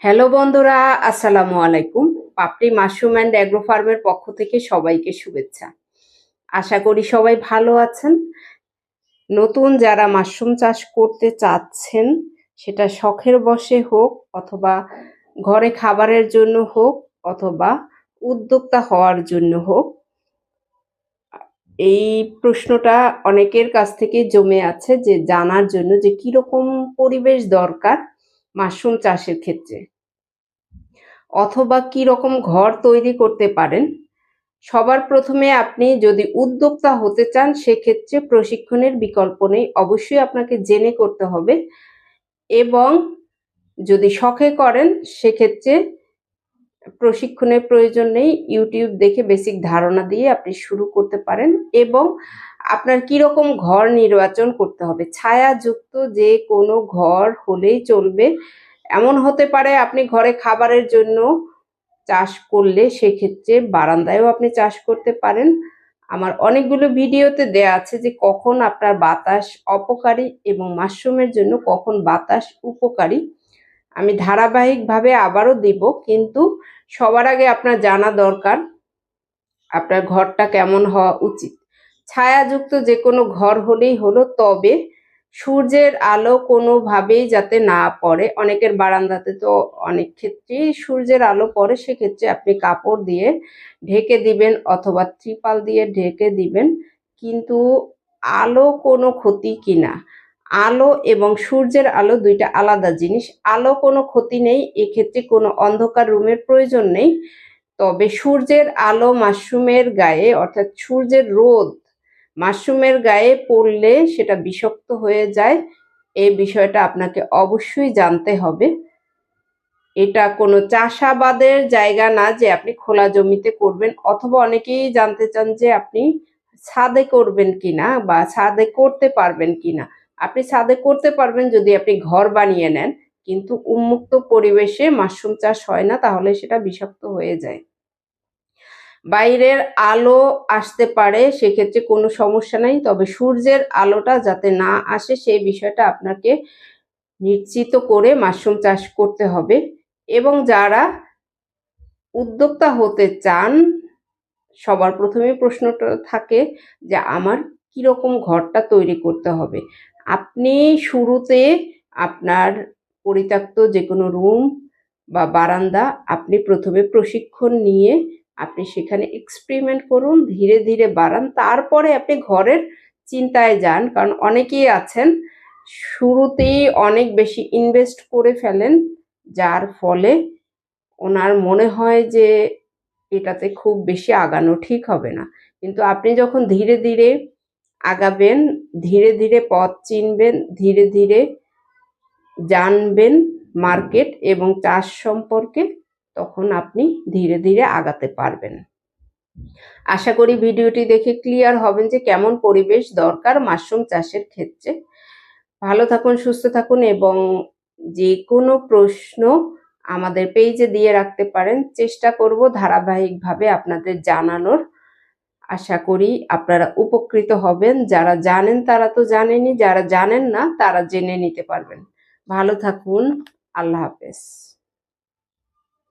Hello বন্ধুরা, আসসালামু আলাইকুম। পাপড়ি মাশরুম অ্যান্ড অ্যাগ্রো ফার্মের পক্ষ থেকে সবাইকে শুভেচ্ছা। আশা করি সবাই ভালো আছেন। নতুন যারা মাশরুম চাষ করতে চাচ্ছেন, সেটা শখের বশে হোক অথবা ঘরে খাবারের জন্য হোক অথবা উদ্যোক্তা হওয়ার জন্য হোক, এই প্রশ্নটা অনেকের কাছ থেকে জমে আছে যে জানার জন্য যে কিরকম পরিবেশ দরকার মাশরুম চাষের ক্ষেত্রে, অথবা কি রকম ঘর তৈরি করতে পারেন। সবার প্রথমে আপনি যদি উদ্যোক্তা হতে চান সেক্ষেত্রে প্রশিক্ষণের বিকল্প নেই, অবশ্যই আপনাকে জেনে করতে হবে। এবং যদি শখে করেন সেক্ষেত্রে প্রশিক্ষণের প্রয়োজন নেই, ইউটিউব দেখে বেসিক ধারণা দিয়ে আপনি শুরু করতে পারেন। এবং আপনার কিরকম ঘর নির্বাচন করতে হবে, ছায়াযুক্ত যে কোনো ঘর হলেই চলবে। এমন হতে পারে আপনি ঘরে খাবারের জন্য চাষ করলে সেক্ষেত্রে বারান্দায়ও আপনি চাষ করতে পারেন। আমার অনেকগুলো ভিডিওতে দেয়া আছে যে কখন আপনার বাতাস অপকারী এবং মাশরুমের জন্য কখন বাতাস উপকারী। আমি ধারাবাহিকভাবে আবারও দিব, কিন্তু সবার আগে আপনার জানা দরকার আপনার ঘরটা কেমন হওয়া উচিত। ছায়াযুক্ত যে কোনো ঘর হলেই হলো, তবে সূর্যের আলো কোনোভাবেই যাতে না পড়ে। অনেকের বারান্দাতে তো অনেক ক্ষেত্রেই সূর্যের আলো পড়ে, সেক্ষেত্রে আপনি কাপড় দিয়ে ঢেকে দিবেন অথবা ত্রিপাল দিয়ে ঢেকে দিবেন। কিন্তু আলো কোনো ক্ষতি কিনা, আলো এবং সূর্যের আলো দুইটা আলাদা জিনিস। আলো কোনো ক্ষতি নেই, এক্ষেত্রে কোনো অন্ধকার রুমের প্রয়োজন নেই। তবে সূর্যের আলো মাশরুমের গায়ে, অর্থাৎ সূর্যের রোদ মাশরুমের গায়ে পড়লে সেটা বিষাক্ত হয়ে যায়। এই বিষয়টা আপনাকে অবশ্যই জানতে হবে। এটা কোনো চাষাবাদের জায়গা না যে আপনি খোলা জমিতে করবেন, অথবা অনেকেই জানতে চান যে আপনি ছাদে করবেন কিনা বা ছাদে করতে পারবেন কিনা। আপনি ছাদে করতে পারবেন যদি আপনি ঘর বানিয়ে নেন, কিন্তু উন্মুক্ত পরিবেশে মাশরুম চাষ হয় না, তাহলে সেটা বিষাক্ত হয়ে যায়। বাইরের আলো আসতে পারে, সেক্ষেত্রে কোনো সমস্যা নাই, তবে সূর্যের আলোটা যাতে না আসে সেই বিষয়টা আপনাকে নিশ্চিত করে মাশরুম চাষ করতে হবে। এবং যারা উদ্যোক্তা হতে চান, সবার প্রথমে প্রশ্নটা থাকে যে আমার কিরকম ঘরটা তৈরি করতে হবে। আপনি শুরুতে আপনার পরিত্যক্ত যে কোনো রুম বা বারান্দা আপনি প্রথমে প্রশিক্ষণ নিয়ে আপনি সেখানে এক্সপেরিমেন্ট করুন, ধীরে ধীরে বাড়ান, তারপরে আপনি ঘরের চিন্তায় যান। কারণ অনেকেই আছেন শুরুতেই অনেক বেশি ইনভেস্ট করে ফেলেন, যার ফলে ওনার মনে হয় যে এটাতে খুব বেশি আগানো ঠিক হবে না। কিন্তু আপনি যখন ধীরে ধীরে আগাবেন, ধীরে ধীরে পথ চিনবেন, ধীরে ধীরে জানবেন মার্কেট এবং চাষ সম্পর্কে, তখন আপনি ধীরে ধীরে আগাতে পারবেন। আশা করি ভিডিওটি দেখে ক্লিয়ার হবেন যে কেমন পরিবেশ দরকার মাশরুম চাষের ক্ষেত্রে। ভালো থাকুন, সুস্থ থাকুন, এবং যে কোনো প্রশ্ন আমাদের পেজে দিয়ে রাখতে পারেন। চেষ্টা করব ধারাবাহিকভাবে আপনাদের জানানোর। আশা করি আপনারা উপকৃত হবেন। যারা জানেন তারা তো জানেনই, যারা জানেন না তারা জেনে নিতে পারবেন। ভালো থাকুন, আল্লাহ হাফেজ।